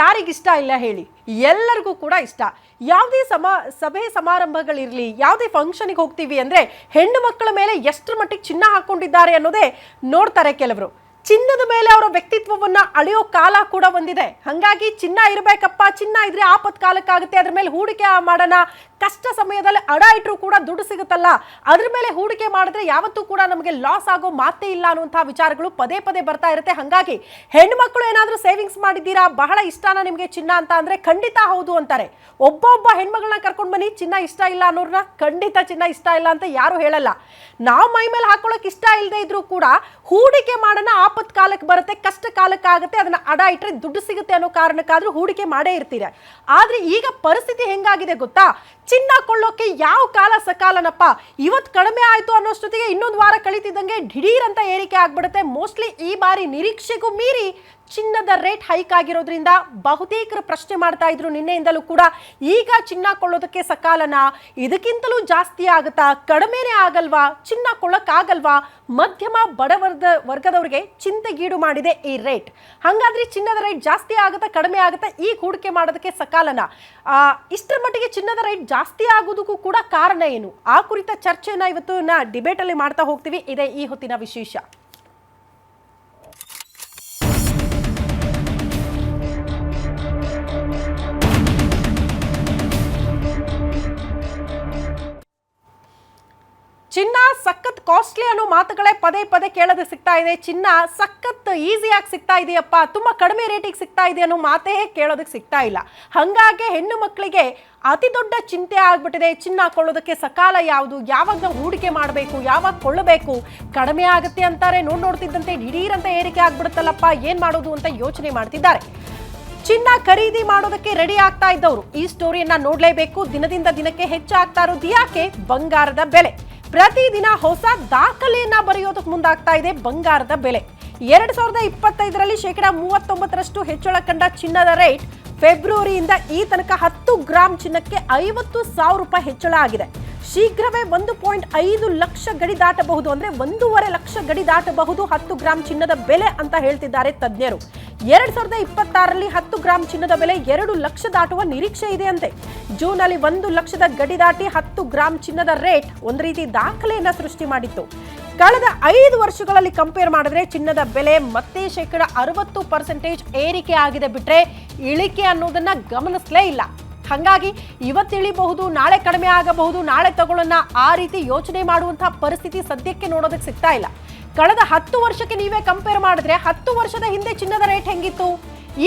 ಯಾರಿಗಿಷ್ಟ ಇಲ್ಲ ಹೇಳಿ, ಎಲ್ಲರಿಗೂ ಕೂಡ ಇಷ್ಟ. ಯಾವುದೇ ಸಭೆ ಸಮಾರಂಭಗಳಿರಲಿ, ಯಾವುದೇ ಫಂಕ್ಷನ್ಗೆ ಹೋಗ್ತೀವಿ ಅಂದರೆ ಹೆಣ್ಣು ಮಕ್ಕಳ ಮೇಲೆ ಎಷ್ಟರ ಮಟ್ಟಿಗೆ ಚಿನ್ನ ಹಾಕೊಂಡಿದ್ದಾರೆ ಅನ್ನೋದೇ ನೋಡ್ತಾರೆ ಕೆಲವರು. ಚಿನ್ನದ ಮೇಲೆ ಅವರ ವ್ಯಕ್ತಿತ್ವವನ್ನ ಅಳೆಯೋ ಕಾಲ ಕೂಡ ಬಂದಿದೆ. ಹಾಗಾಗಿ ಚಿನ್ನ ಇರಬೇಕಪ್ಪ, ಚಿನ್ನ ಇದ್ರೆ ಆಪತ್ ಕಾಲಕ್ಕಾಗುತ್ತೆ, ಅದ್ರ ಮೇಲೆ ಹೂಡಿಕೆ ಮಾಡೋಣ, ಕಷ್ಟ ಸಮಯದಲ್ಲಿ ಅಡ ಇಟ್ಟರು ಕೂಡ ದುಡ್ಡು ಸಿಗುತ್ತಲ್ಲ, ಅದ್ರ ಮೇಲೆ ಹೂಡಿಕೆ ಮಾಡಿದ್ರೆ ಯಾವತ್ತೂ ಕೂಡ ನಮಗೆ ಲಾಸ್ ಆಗೋ ಮಾತೇ ಇಲ್ಲ ಅನ್ನುವಂತಹ ವಿಚಾರಗಳು ಪದೇ ಪದೇ ಬರ್ತಾ ಇರುತ್ತೆ. ಹಾಗಾಗಿ ಹೆಣ್ಮಕ್ಳು ಏನಾದರೂ ಸೇವಿಂಗ್ಸ್ ಮಾಡಿದ್ದೀರಾ, ಬಹಳ ಇಷ್ಟನಾ ನಿಮಗೆ ಚಿನ್ನ ಅಂತ ಅಂದ್ರೆ ಖಂಡಿತ ಹೌದು ಅಂತಾರೆ. ಒಬ್ಬೊಬ್ಬ ಹೆಣ್ಮಗಳನ್ನ ಕರ್ಕೊಂಡು ಬನ್ನಿ, ಚಿನ್ನ ಇಷ್ಟ ಇಲ್ಲ ಅನ್ನೋರ್ನ ಖಂಡಿತ ಚಿನ್ನ ಇಷ್ಟ ಇಲ್ಲ ಅಂತ ಯಾರು ಹೇಳಲ್ಲ. ನಾವು ಮೈ ಮೇಲೆ ಹಾಕೊಳ್ಳೋಕೆ ಇಷ್ಟ ಇಲ್ಲದೆ ಇದ್ರೂ ಕೂಡ ಹೂಡಿಕೆ ಮಾಡೋಣ, ಆಪತ್ ಕಾಲಕ್ಕೆ ಬರುತ್ತೆ, ಕಷ್ಟ ಕಾಲಕ್ಕಾಗುತ್ತೆ, ಅದನ್ನ ಅಡ ಇಟ್ಟರೆ ದುಡ್ಡು ಸಿಗುತ್ತೆ ಅನ್ನೋ ಕಾರಣಕ್ಕಾದ್ರೂ ಹೂಡಿಕೆ ಮಾಡೇ ಇರ್ತೀರ. ಆದ್ರೆ ಈಗ ಪರಿಸ್ಥಿತಿ ಹೆಂಗಾಗಿದೆ ಗೊತ್ತಾ, ಚಿನ್ನ ಕೊಳ್ಳೋಕೆ ಯಾವ ಕಾಲ ಸಕಾಲನಪ್ಪ. ಇವತ್ತು ಕಡಿಮೆ ಆಯ್ತು ಅನ್ನೋಷ್ಟೊತ್ತಿಗೆ ಇನ್ನೊಂದು ವಾರ ಕಳೀತಿದ್ದಂಗೆ ಢಿಡೀರ್ ಅಂತ ಏರಿಕೆ ಆಗ್ಬಿಡುತ್ತೆ. ಮೋಸ್ಟ್ಲಿ ಈ ಬಾರಿ ನಿರೀಕ್ಷೆಗೂ ಮೀರಿ ಚಿನ್ನದ ರೇಟ್ ಹೈಕ್ ಆಗಿರೋದ್ರಿಂದ ಬಹುತೇಕರು ಪ್ರಶ್ನೆ ಮಾಡ್ತಾ ಇದ್ರು ನಿನ್ನೆಯಿಂದಲೂ ಕೂಡ, ಈಗ ಚಿನ್ನ ಕೊಳ್ಳೋದಕ್ಕೆ ಸಕಾಲನಾ, ಇದಕ್ಕಿಂತಲೂ ಜಾಸ್ತಿ ಆಗುತ್ತಾ, ಕಡಿಮೆನೇ ಆಗಲ್ವಾ, ಚಿನ್ನ ಕೊಳ್ಳೋಕ್ಕಾಗಲ್ವಾ, ಮಧ್ಯಮ ವರ್ಗದವರಿಗೆ ಚಿಂತೆಗೀಡು ಮಾಡಿದೆ ಈ ರೇಟ್. ಹಾಗಾದ್ರೆ ಚಿನ್ನದ ರೇಟ್ ಜಾಸ್ತಿ ಆಗುತ್ತಾ, ಕಡಿಮೆ ಆಗುತ್ತಾ, ಈಗ ಹೂಡಿಕೆ ಮಾಡೋದಕ್ಕೆ ಸಕಾಲನಾ? ಇಷ್ಟರ ಮಟ್ಟಿಗೆ ಚಿನ್ನದ ರೇಟ್ ಜಾಸ್ತಿ ಆಗೋದಕ್ಕೂ ಕೂಡ ಕಾರಣ ಏನು? ಆ ಕುರಿತ ಚರ್ಚೆನ ಇವತ್ತು ಡಿಬೇಟ್ ಅಲ್ಲಿ ಮಾಡ್ತಾ ಹೋಗ್ತೀವಿ. ಇದೇ ಈ ಹೊತ್ತಿನ ವಿಶೇಷ. ಚಿನ್ನ ಸಖತ್ ಕಾಸ್ಟ್ಲಿ ಅನ್ನೋ ಮಾತುಗಳೇ ಪದೇ ಪದೇ ಕೇಳೋದು ಸಿಗ್ತಾ ಇದೆ. ಚಿನ್ನ ಸಖತ್ ಈಸಿಯಾಗಿ ಸಿಗ್ತಾ ಇದೆಯಪ್ಪ, ತುಂಬಾ ಕಡಿಮೆ ರೇಟಿಗೆ ಸಿಗ್ತಾ ಇದೆ ಅನ್ನೋ ಮಾತೇ ಕೇಳೋದಕ್ಕೆ ಸಿಗ್ತಾ ಇಲ್ಲ. ಹಾಗಾಗಿ ಹೆಣ್ಣು ಮಕ್ಕಳಿಗೆ ಅತಿ ದೊಡ್ಡ ಚಿಂತೆ ಆಗ್ಬಿಟ್ಟಿದೆ. ಚಿನ್ನ ಕೊಳ್ಳೋದಕ್ಕೆ ಸಕಾಲ ಯಾವುದು, ಯಾವಾಗ ಹೂಡಿಕೆ ಮಾಡಬೇಕು, ಯಾವಾಗ ಕೊಳ್ಳಬೇಕು, ಕಡಿಮೆ ಆಗುತ್ತೆ ಅಂತಾರೆ, ನೋಡ್ತಿದ್ದಂತೆ ಢಿಡೀರ್ ಅಂತ ಏರಿಕೆ ಆಗ್ಬಿಡುತ್ತಲ್ಲಪ್ಪ, ಏನ್ ಮಾಡೋದು ಅಂತ ಯೋಚನೆ ಮಾಡ್ತಿದ್ದಾರೆ. ಚಿನ್ನ ಖರೀದಿ ಮಾಡೋದಕ್ಕೆ ರೆಡಿ ಆಗ್ತಾ ಇದ್ದವರು ಈ ಸ್ಟೋರಿಯನ್ನ ನೋಡ್ಲೇಬೇಕು. ದಿನದಿಂದ ದಿನಕ್ಕೆ ಹೆಚ್ಚಾಗ್ತಾ ಇರೋದು ಯಾಕೆ? ಬಂಗಾರದ ಬೆಲೆ ಪ್ರತಿದಿನ ಹೊಸ ದಾಖಲೆಯನ್ನ ಬರೆಯೋದಕ್ಕೆ ಮುಂದಾಗ್ತಾ ಇದೆ. ಬಂಗಾರದ ಬೆಲೆ 2025ರಲ್ಲಿ 39% ಹೆಚ್ಚಳ ಕಂಡ ಚಿನ್ನದ ರೇಟ್ ಫೆಬ್ರವರಿಯಿಂದ ಈ ತನಕ 10 ಗ್ರಾಂ ಚಿನ್ನಕ್ಕೆ 50,000 ರೂಪಾಯಿ ಹೆಚ್ಚಳ ಆಗಿದೆ. ಶೀಘ್ರವೇ 1.5 ಲಕ್ಷ ಗಡಿ ದಾಟಬಹುದು, ಅಂದ್ರೆ 1.5 ಲಕ್ಷ ಗಡಿ ದಾಟಬಹುದು 10 ಗ್ರಾಂ ಚಿನ್ನದ ಬೆಲೆ ಅಂತ ಹೇಳ್ತಿದ್ದಾರೆ ತಜ್ಞರು. 2026ರಲ್ಲಿ 10 ಗ್ರಾಂ ಚಿನ್ನದ ಬೆಲೆ 2 ಲಕ್ಷ ದಾಟುವ ನಿರೀಕ್ಷೆ ಇದೆ ಅಂತೆ. ಜೂನ್ ಅಲ್ಲಿ 1 ಲಕ್ಷದ ಗಡಿ ದಾಟಿ 10 ಗ್ರಾಂ ಚಿನ್ನದ ರೇಟ್ ಒಂದು ರೀತಿ ದಾಖಲೆಯನ್ನ ಸೃಷ್ಟಿ ಮಾಡಿತ್ತು. ಕಳೆದ 5 ವರ್ಷಗಳಲ್ಲಿ ಕಂಪೇರ್ ಮಾಡಿದ್ರೆ ಚಿನ್ನದ ಬೆಲೆ ಮತ್ತೆ 60% ಏರಿಕೆ ಆಗಿದೆ ಬಿಟ್ರೆ ಇಳಿಕೆ ಅನ್ನೋದನ್ನ ಗಮನಿಸಲೇ ಇಲ್ಲ. ಹಾಗಾಗಿ ಇವತ್ತು ಇಳಿಬಹುದು, ನಾಳೆ ಕಡಿಮೆ ಆಗಬಹುದು, ನಾಳೆ ತಗೊಳ್ಳೋಣ, ಆ ರೀತಿ ಯೋಚನೆ ಮಾಡುವಂತಹ ಪರಿಸ್ಥಿತಿ ಸದ್ಯಕ್ಕೆ ನೋಡೋದಕ್ಕೆ ಸಿಗ್ತಾ ಇಲ್ಲ. ಕಳೆದ 10 ವರ್ಷಕ್ಕೆ ನೀವೇ ಕಂಪೇರ್ ಮಾಡಿದ್ರೆ 10 ವರ್ಷದ ಹಿಂದೆ ಚಿನ್ನದ ರೇಟ್ ಹೆಂಗಿತ್ತು,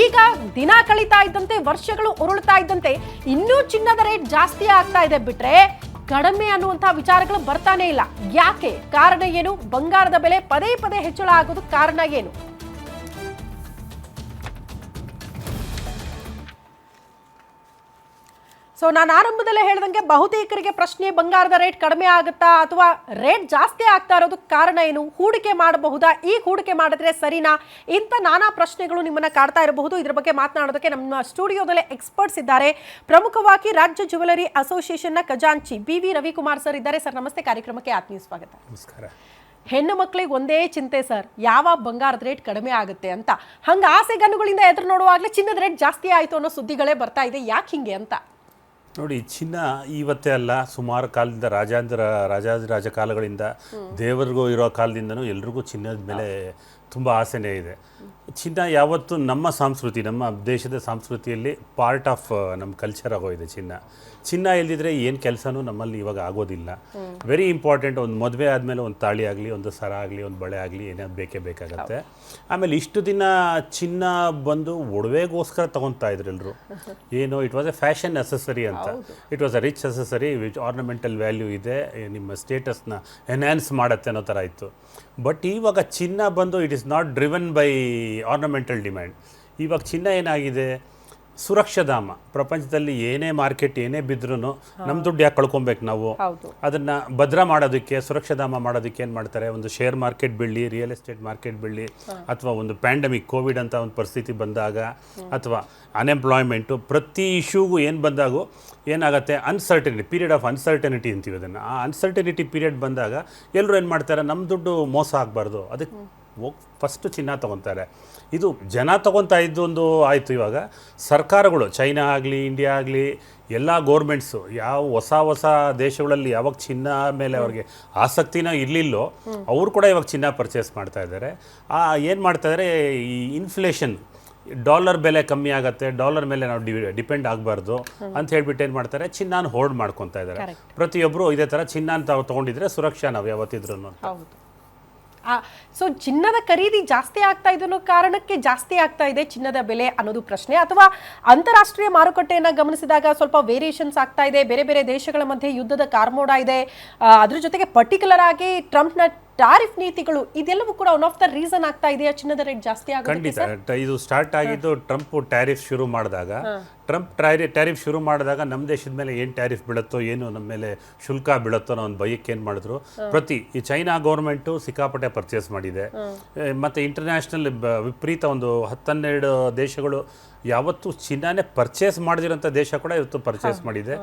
ಈಗ ದಿನ ಕಳೀತಾ ಇದ್ದಂತೆ, ವರ್ಷಗಳು ಉರುಳ್ತಾ ಇದ್ದಂತೆ ಇನ್ನೂ ಚಿನ್ನದ ರೇಟ್ ಜಾಸ್ತಿ ಆಗ್ತಾ ಇದೆ ಬಿಟ್ರೆ ಕಡಿಮೆ ಅನ್ನುವಂತಹ ವಿಚಾರಗಳು ಬರ್ತಾನೆ ಇಲ್ಲ. ಯಾಕೆ? ಕಾರಣ ಏನು? ಬಂಗಾರದ ಬೆಲೆ ಪದೇ ಪದೇ ಹೆಚ್ಚಳ ಆಗೋದಕ್ಕೆ ಕಾರಣ ಏನು? ಸೊ ನಾನು ಆರಂಭದಲ್ಲೇ ಹೇಳ್ದಂಗೆ ಬಹುತೇಕರಿಗೆ ಪ್ರಶ್ನೆ, ಬಂಗಾರದ ರೇಟ್ ಕಡಿಮೆ ಆಗುತ್ತಾ ಅಥವಾ ರೇಟ್ ಜಾಸ್ತಿ ಆಗ್ತಾ ಇರೋದಕ್ಕೆ ಕಾರಣ ಏನು? ಹೂಡಿಕೆ ಮಾಡಬಹುದಾ? ಈ ಹೂಡಿಕೆ ಮಾಡಿದ್ರೆ ಸರಿನಾ? ಇಂಥ ನಾನಾ ಪ್ರಶ್ನೆಗಳು ನಿಮ್ಮನ್ನ ಕಾಡ್ತಾ ಇರಬಹುದು. ಇದ್ರ ಬಗ್ಗೆ ಮಾತನಾಡೋದಕ್ಕೆ ನಮ್ಮ ಸ್ಟುಡಿಯೋದಲ್ಲೇ ಎಕ್ಸ್ಪರ್ಟ್ಸ್ ಇದ್ದಾರೆ. ಪ್ರಮುಖವಾಗಿ ರಾಜ್ಯ ಜ್ಯುವೆಲರಿ ಅಸೋಸಿಯೇಷನ್ನ ಖಜಾಂಚಿ BV ರವಿಕುಮಾರ್ ಸರ್ ಇದ್ದಾರೆ. ಸರ್ ನಮಸ್ತೆ, ಕಾರ್ಯಕ್ರಮಕ್ಕೆ ಆತ್ಮೀಯ ಸ್ವಾಗತ. ನಮಸ್ಕಾರ. ಹೆಣ್ಣು ಮಕ್ಕಳಿಗೆ ಒಂದೇ ಚಿಂತೆ ಸರ್, ಯಾವ ಬಂಗಾರದ ರೇಟ್ ಕಡಿಮೆ ಆಗುತ್ತೆ ಅಂತ. ಹಂಗ ಆಸೆಗನುಗಳಿಂದ ಎದುರು ನೋಡುವಾಗಲೇ ಚಿನ್ನದ ರೇಟ್ ಜಾಸ್ತಿ ಆಯಿತು ಅನ್ನೋ ಸುದ್ದಿಗಳೇ ಬರ್ತಾ ಇದೆ. ಯಾಕೆ ಹಿಂಗೆ ಅಂತ ನೋಡಿ, ಚಿನ್ನ ಇವತ್ತೇ ಅಲ್ಲ, ಸುಮಾರು ಕಾಲದಿಂದ ರಾಜ ಕಾಲಗಳಿಂದ ದೇವರಿಗೂ ಇರೋ ಕಾಲದಿಂದನೂ ಎಲ್ರಿಗೂ ಚಿನ್ನದ ಮೇಲೆ ತುಂಬ ಆಸೆನೇ ಇದೆ. ಚಿನ್ನ ಯಾವತ್ತು ನಮ್ಮ ಸಂಸ್ಕೃತಿ, ನಮ್ಮ ದೇಶದ ಸಂಸ್ಕೃತಿಯಲ್ಲಿ ಪಾರ್ಟ್ ಆಫ್ ನಮ್ಮ ಕಲ್ಚರ್ ಆಗೋಗಿದೆ. ಚಿನ್ನ ಇಲ್ದಿದ್ರೆ ಏನು ಕೆಲಸನೂ ನಮ್ಮಲ್ಲಿ ಇವಾಗ ಆಗೋದಿಲ್ಲ. Very important. ಒಂದು ಮದುವೆ ಆದಮೇಲೆ ಒಂದು ತಾಳಿ ಆಗಲಿ, ಒಂದು ಸರ ಆಗಲಿ, ಒಂದು ಬಳೆ ಆಗಲಿ, ಏನಾದ್ರು ಬೇಕೇ ಬೇಕಾಗತ್ತೆ. ಆಮೇಲೆ ಇಷ್ಟು ದಿನ ಚಿನ್ನ ಬಂದು ಒಡವೆಗೋಸ್ಕರ ತೊಗೊತಾ ಇದ್ರು ಎಲ್ಲರೂ. ಏನು, it was a fashion accessory ಅಂತ. It was a rich accessory which ornamental value ಇದೆ, ನಿಮ್ಮ ಸ್ಟೇಟಸ್ನ ಎನ್ಹ್ಯಾನ್ಸ್ ಮಾಡುತ್ತೆ ಅನ್ನೋ ಥರ ಇತ್ತು. ಬಟ್ ಇವಾಗ ಚಿನ್ನ ಬಂದು it is not driven by ornamental demand. ಇವಾಗ ಚಿನ್ನ ಏನಾಗಿದೆ, ಸುರಕ್ಷಾಧಾಮ. ಪ್ರಪಂಚದಲ್ಲಿ ಏನೇ ಮಾರ್ಕೆಟ್ ಏನೇ ಬಿದ್ರೂ ನಮ್ಮ ದುಡ್ಡು ಯಾಕೆ ಕಳ್ಕೊಬೇಕು ನಾವು? ಅದನ್ನು ಭದ್ರ ಮಾಡೋದಕ್ಕೆ, ಸುರಕ್ಷಾಧಾಮ ಮಾಡೋದಕ್ಕೆ ಏನು ಮಾಡ್ತಾರೆ, ಒಂದು ಶೇರ್ ಮಾರ್ಕೆಟ್ ಬೀಳಲಿ, ರಿಯಲ್ ಎಸ್ಟೇಟ್ ಮಾರ್ಕೆಟ್ ಬೀಳಲಿ, ಅಥವಾ ಒಂದು ಪ್ಯಾಂಡಮಿಕ್ ಕೋವಿಡ್ ಅಂತ ಒಂದು ಪರಿಸ್ಥಿತಿ ಬಂದಾಗ, ಅಥವಾ ಅನ್ಎಂಪ್ಲಾಯ್ಮೆಂಟು, ಪ್ರತಿ ಇಶ್ಯೂಗೂ ಏನು ಬಂದಾಗೂ ಏನಾಗುತ್ತೆ, ಅನ್ಸರ್ಟನಿಟಿ, ಪೀರಿಯಡ್ ಆಫ್ ಅನ್ಸರ್ಟನಿಟಿ ಅಂತೀವಿ ಅದನ್ನು. ಆ ಅನ್ಸರ್ಟನಿಟಿ ಪೀರಿಯಡ್ ಬಂದಾಗ ಎಲ್ಲರೂ ಏನು ಮಾಡ್ತಾರೆ, ನಮ್ಮ ದುಡ್ಡು ಮೋಸ ಆಗಬಾರ್ದು, ಅದಕ್ಕೆ ಹೋಗಿ ಫಸ್ಟು ಚಿನ್ನ ತೊಗೊತಾರೆ. ಇದು ಜನ ತೊಗೊತಾ ಇದ್ದೊಂದು ಆಯಿತು. ಇವಾಗ ಸರ್ಕಾರಗಳು ಚೈನಾ ಆಗಲಿ ಇಂಡಿಯಾ ಆಗಲಿ ಎಲ್ಲ ಗೋರ್ಮೆಂಟ್ಸು ಯಾವ ಹೊಸ ದೇಶಗಳಲ್ಲಿ ಯಾವಾಗ ಚಿನ್ನ ಮೇಲೆ ಅವ್ರಿಗೆ ಆಸಕ್ತಿನ ಇರಲಿಲ್ಲೋ ಅವರು ಕೂಡ ಇವಾಗ ಚಿನ್ನ ಪರ್ಚೇಸ್ ಮಾಡ್ತಾ ಇದ್ದಾರೆ. ಏನು ಮಾಡ್ತಾಯಿದ್ದಾರೆ, ಈ ಇನ್ಫ್ಲೇಷನ್ ಡಾಲರ್ ಬೆಲೆ ಕಮ್ಮಿ ಆಗುತ್ತೆ, ಡಾಲರ್ ಮೇಲೆ ನಾವು ಡಿಪೆಂಡ್ ಆಗಬಾರ್ದು ಅಂತ ಹೇಳ್ಬಿಟ್ಟು ಏನು ಮಾಡ್ತಾರೆ, ಚಿನ್ನಾನ ಹೋಲ್ಡ್ ಮಾಡ್ಕೊತಾ ಇದ್ದಾರೆ. ಪ್ರತಿಯೊಬ್ಬರು ಇದೇ ಥರ ಚಿನ್ನ ತೊಗೊಂಡಿದ್ರೆ ಸುರಕ್ಷಾ ನಾವು ಯಾವತ್ತಿದ್ರು. ಸೊ ಚಿನ್ನದ ಖರೀದಿ ಜಾಸ್ತಿ ಆಗ್ತಾ ಇದನ್ನೋ ಕಾರಣಕ್ಕೆ ಜಾಸ್ತಿ ಆಗ್ತಾ ಇದೆ ಚಿನ್ನದ ಬೆಲೆ ಅನ್ನೋದು ಪ್ರಶ್ನೆ, ಅಥವಾ ಅಂತಾರಾಷ್ಟ್ರೀಯ ಮಾರುಕಟ್ಟೆಯನ್ನು ಗಮನಿಸಿದಾಗ ಸ್ವಲ್ಪ ವೇರಿಯೇಷನ್ಸ್ ಆಗ್ತಾ ಇದೆ, ಬೇರೆ ಬೇರೆ ದೇಶಗಳ ಮಧ್ಯೆ ಯುದ್ಧದ ಕಾರ್ಮೋಡ ಇದೆ, ಅದ್ರ ಜೊತೆಗೆ ಪರ್ಟಿಕ್ಯುಲರ್ ಆಗಿ ಟ್ರಂಪ್ನ ಟಾರಿಫ್ ನೀತಿಗಳು, ಇದೆಲ್ಲವೂ ಕೂಡ ಒನ್ ಆಫ್ ದ ರೀಸನ್ ಆಗ್ತಾ ಇದೆಯಾ ಚಿನ್ನದ ರೇಟ್ ಜಾಸ್ತಿ ಆಗೋದಕ್ಕೆ? ಖಂಡಿತ. ಇದು ಸ್ಟಾರ್ಟ್ ಆಗಿದ್ದು ಟ್ರಂಪ್ ಟ್ಯಾರಿಫ್ ಶುರು ಮಾಡಿದಾಗ. ಟ್ಯಾರಿಫ್ ಶುರು ಮಾಡಿದಾಗ ನಮ್ಮ ದೇಶದ ಮೇಲೆ ಏನು ಟ್ಯಾರಿಫ್ ಬೀಳುತ್ತೋ, ಏನು ನಮ್ಮ ಮೇಲೆ ಶುಲ್ಕ ಬೀಳುತ್ತೋ ಅನ್ನೋ ಒಂದು ಭಯಕ್ಕೆ ಏನು ಮಾಡಿದ್ರು, ಈ ಚೈನಾ ಗೌರ್ಮೆಂಟು ಸಿಕ್ಕಾಪಟ್ಟೆ ಪರ್ಚೇಸ್ ಮಾಡಿದೆ. ಮತ್ತು ಇಂಟರ್ನ್ಯಾಷನಲ್ ವಿಪರೀತ ಒಂದು 10-12 ದೇಶಗಳು ಯಾವತ್ತು ಚಿನ್ನನೇ ಪರ್ಚೇಸ್ ಮಾಡದಿರೋಂಥ ದೇಶ ಕೂಡ ಇವತ್ತು ಪರ್ಚೇಸ್ ಮಾಡಿದೆ.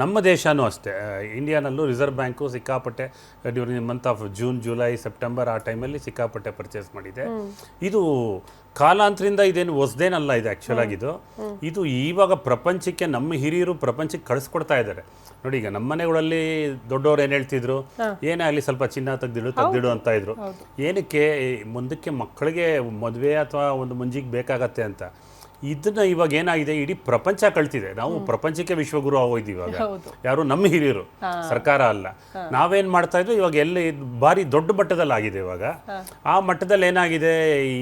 ನಮ್ಮ ದೇಶನೂ ಅಷ್ಟೇ, ಇಂಡಿಯಾನಲ್ಲೂ ರಿಸರ್ವ್ ಬ್ಯಾಂಕು ಸಿಕ್ಕಾಪಟ್ಟೆ during month of June, July, September ಆ ಟೈಮಲ್ಲಿ ಸಿಕ್ಕಾಪಟ್ಟೆ ಪರ್ಚೇಸ್ ಮಾಡಿದೆ. ಇದು ಕಾಲಾಂತರಿಂದ ಇದೇನು ಹೊಸದೇನಲ್ಲ, ಇದು ಆ್ಯಕ್ಚುಲ್ ಆಗಿದ್ದು. ಇದು ಇವಾಗ ಪ್ರಪಂಚಕ್ಕೆ ನಮ್ಮ ಹಿರಿಯರು ಪ್ರಪಂಚಕ್ಕೆ ಕಳಿಸ್ಕೊಡ್ತಾ ಇದ್ದಾರೆ. ನೋಡಿ, ಈಗ ನಮ್ಮ ಮನೆಗಳಲ್ಲಿ ದೊಡ್ಡವ್ರು ಏನು ಹೇಳ್ತಿದ್ರು, ಏನೇ ಆಗಲಿ ಸ್ವಲ್ಪ ಚಿನ್ನ ತೆಗ್ದಿಡು ಅಂತ ಇದ್ರು. ಏನಕ್ಕೆ, ಮುಂದಕ್ಕೆ ಮಕ್ಕಳಿಗೆ ಮದುವೆ ಅಥವಾ ಒಂದು ಮುಂಜಿಗೆ ಬೇಕಾಗತ್ತೆ ಅಂತ. ಇದನ್ನ ಇವಾಗ ಏನಾಗಿದೆ, ಇಡೀ ಪ್ರಪಂಚ ಕಳ್ತಿದೆ. ನಾವು ಪ್ರಪಂಚಕ್ಕೆ ವಿಶ್ವಗುರು ಆಗೋಯ್ದು ಇವಾಗ. ಯಾರು ನಮ್ಮ ಹಿರಿಯರು, ಸರ್ಕಾರ ಅಲ್ಲ. ನಾವೇನ್ ಮಾಡ್ತಾ ಇದ್ವಿ ಇವಾಗ ಎಲ್ಲಿ ಭಾರಿ ದೊಡ್ಡ ಮಟ್ಟದಲ್ಲಿ ಆಗಿದೆ. ಇವಾಗ ಆ ಮಟ್ಟದಲ್ಲಿ ಏನಾಗಿದೆ, ಈ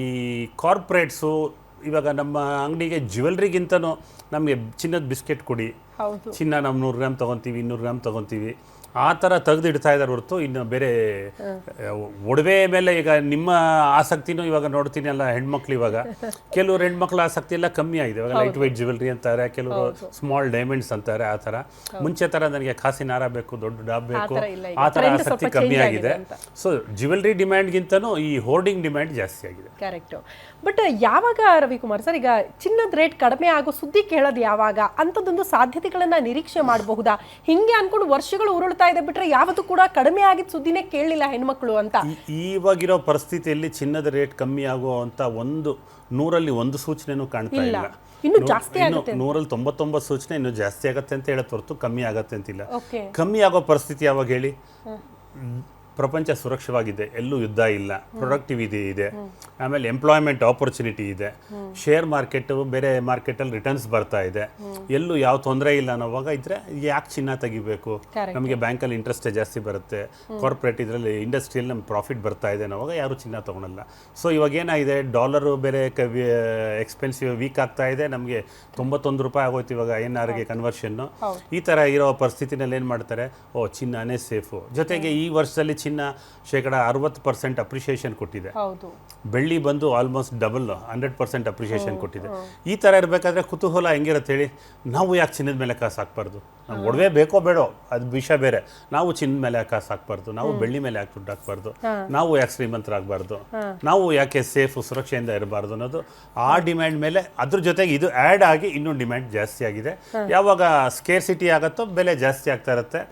ಕಾರ್ಪೊರೇಟ್ಸು ಇವಾಗ ನಮ್ಮ ಅಂಗಡಿಗೆ ಜ್ಯುವೆಲ್ರಿಗಿಂತನೂ ನಮಗೆ ಚಿನ್ನದ ಬಿಸ್ಕೆಟ್ ಕೊಡಿ, ಚಿನ್ನ ನಾವು 100 ಗ್ರಾಮ್ ತೊಗೊತೀವಿ, 200 ಗ್ರಾಮ್ ತೊಗೊತೀವಿ, ಆ ಥರ ತೆಗೆದಿಡ್ತಾ ಇದ್ದಾರೆ ಹೊರತು ಇನ್ನು ಬೇರೆ ಒಡವೆ ಮೇಲೆ ಈಗ ನಿಮ್ಮ ಆಸಕ್ತಿನೂ ಇವಾಗ ನೋಡ್ತೀನಿ ಅಲ್ಲ ಹೆಣ್ಮಕ್ಳು. ಇವಾಗ ಕೆಲವರು ಹೆಣ್ಮಕ್ಳ ಆಸಕ್ತಿ ಎಲ್ಲ ಕಮ್ಮಿ ಆಗಿದೆ. ಇವಾಗ ಲೈಟ್ ವೆಯ್ಟ್ ಜ್ಯುವೆಲ್ರಿ ಅಂತಾರೆ, ಕೆಲವರು ಸ್ಮಾಲ್ ಡೈಮಂಡ್ಸ್ ಅಂತಾರೆ. ಆ ಥರ ಮುಂಚೆ ಥರ ನನಗೆ ಕಾಸಿನ ಹಾರ ಬೇಕು, ದೊಡ್ಡ ಡಾಬ್ ಬೇಕು, ಆ ಥರ ಆಸಕ್ತಿ ಕಮ್ಮಿ ಆಗಿದೆ. ಸೊ ಜ್ಯುವೆಲ್ರಿ ಡಿಮ್ಯಾಂಡ್ಗಿಂತನೂ ಈ ಹೋರ್ಡಿಂಗ್ ಡಿಮ್ಯಾಂಡ್ ಜಾಸ್ತಿ ಆಗಿದೆ. ಕರೆಕ್ಟು. ಬಟ್ ಯಾವಾಗ ರವಿಕುಮಾರ್ ಸರ್, ಈಗ ಚಿನ್ನದ ರೇಟ್ ಕಡಿಮೆ ಆಗೋ ಸುದ್ದಿ ಕೇಳೋದು ಯಾವಾಗ? ಅಂಥದ್ದೊಂದು ಸಾಧ್ಯತೆಗಳನ್ನ ನಿರೀಕ್ಷೆ ಮಾಡಬಹುದಾ? ಹಿಂಗೆ ಅನ್ಕೊಂಡು ವರ್ಷಗಳು ಉರುಳ್ತಾ ಇದೆ ಬಿಟ್ರೆ ಯಾವತ್ತೂ ಕೂಡ ಕಡಿಮೆ ಆಗಿದ್ದ ಸುದ್ದಿನೇ ಕೇಳಲಿಲ್ಲ ಹೆಣ್ಮಕ್ಳು ಅಂತ. ಇವಾಗಿರೋ ಪರಿಸ್ಥಿತಿಯಲ್ಲಿ ಚಿನ್ನದ ರೇಟ್ ಕಮ್ಮಿ ಆಗುವಂತ 100ರಲ್ಲಿ 1 ಸೂಚನೆನೂ ಕಾಣ್ತಾ ಇಲ್ಲ. ಇನ್ನು ಜಾಸ್ತಿ ಆಗುತ್ತೆ. 100ರಲ್ಲಿ 99 ಸೂಚನೆ ಇನ್ನು ಜಾಸ್ತಿ ಆಗತ್ತೆ ಅಂತ ಹೇಳತ್ ಹೊರತು ಕಮ್ಮಿ ಆಗತ್ತೆ ಅಂತಿಲ್ಲ. ಕಮ್ಮಿ ಆಗೋ ಪರಿಸ್ಥಿತಿ ಯಾವಾಗ ಹೇಳಿ? ಪ್ರಪಂಚ ಸುರಕ್ಷವಾಗಿದೆ, ಎಲ್ಲೂ ಯುದ್ಧ ಇಲ್ಲ, ಪ್ರೊಡಕ್ಟಿವಿಟಿ ಇದೆ, ಆಮೇಲೆ ಎಂಪ್ಲಾಯ್ಮೆಂಟ್ ಆಪರ್ಚುನಿಟಿ ಇದೆ, ಶೇರ್ ಮಾರ್ಕೆಟು ಬೇರೆ ಮಾರ್ಕೆಟಲ್ಲಿ ರಿಟರ್ನ್ಸ್ ಬರ್ತಾ ಇದೆ, ಎಲ್ಲೂ ಯಾವ ತೊಂದರೆ ಇಲ್ಲ ಅನ್ನೋವಾಗ ಇದ್ರೆ ಯಾಕೆ ಚಿನ್ನ ತೆಗಿಬೇಕು? ನಮಗೆ ಬ್ಯಾಂಕಲ್ಲಿ ಇಂಟ್ರೆಸ್ಟ್ ಜಾಸ್ತಿ ಬರುತ್ತೆ, ಕಾರ್ಪೊರೇಟ್ ಇದರಲ್ಲಿ ಇಂಡಸ್ಟ್ರಿಯಲ್ಲಿ ನಮ್ಗೆ ಪ್ರಾಫಿಟ್ ಬರ್ತಾ ಇದೆ ಅನ್ನೋವಾಗ ಯಾರು ಚಿನ್ನ ತೊಗೊಳಲ್ಲ. ಸೊ ಇವಾಗ ಏನಾಗಿದೆ, ಡಾಲರು ಬೇರೆ ಎಕ್ಸ್ಪೆನ್ಸಿವ್ ವೀಕ್ ಆಗ್ತಾ ಇದೆ, ನಮಗೆ 91 ರೂಪಾಯಿ ಆಗೋಯ್ತು ಇವಾಗ NRಗೆ ಕನ್ವರ್ಷನ್ನು. ಈ ಥರ ಇರೋ ಪರಿಸ್ಥಿತಿನಲ್ಲಿ ಏನು ಮಾಡ್ತಾರೆ, ಚಿನ್ನನೇ ಸೇಫು. ಜೊತೆಗೆ ಈ ವರ್ಷದಲ್ಲಿ ಚಿನ್ನ 60% ಅಪ್ರಿಷಿಯೇಷನ್ ಕೊಟ್ಟಿದೆ. ಬೆಳ್ಳಿ ಬಂದು ಆಲ್ಮೋಸ್ಟ್ ಡಬಲ್ 100% ಅಪ್ರಿಷಿಯೇಷನ್ ಕೊಟ್ಟಿದೆ. ಈ ಥರ ಇರಬೇಕಾದ್ರೆ ಕುತೂಹಲ ಹೆಂಗಿರುತ್ತೆ ಹೇಳಿ? ನಾವು ಯಾಕೆ ಚಿನ್ನದ ಮೇಲೆ ಕಾಸು ಹಾಕ್ಬಾರ್ದು? ನಾವು ಒಡವೆ ಬೇಕೋ ಬೇಡೋ ಅದು ವಿಷಯ ಬೇರೆ. ನಾವು ಚಿನ್ನದ ಮೇಲೆ ಯಾಕೆ ಕಾಸು ಹಾಕ್ಬಾರ್ದು? ನಾವು ಬೆಳ್ಳಿ ಮೇಲೆ ಯಾಕೆ ದುಡ್ಡು ಹಾಕ್ಬಾರ್ದು? ನಾವು ಯಾಕೆ ಶ್ರೀಮಂತರಾಗಬಾರ್ದು? ನಾವು ಯಾಕೆ ಸೇಫು ಸುರಕ್ಷೆಯಿಂದ ಇರಬಾರ್ದು ಅನ್ನೋದು ಆ ಡಿಮ್ಯಾಂಡ್ ಮೇಲೆ. ಅದ್ರ ಜೊತೆಗೆ ಇದು ಆ್ಯಡ್ ಆಗಿ ಇನ್ನೂ ಡಿಮ್ಯಾಂಡ್ ಜಾಸ್ತಿ ಆಗಿದೆ. ಯಾವಾಗ ಸ್ಕೇರ್ಸಿಟಿ ಆಗುತ್ತೋ ಬೆಲೆ ಜಾಸ್ತಿ ಆಗ್ತಾ ಇರುತ್ತೆ,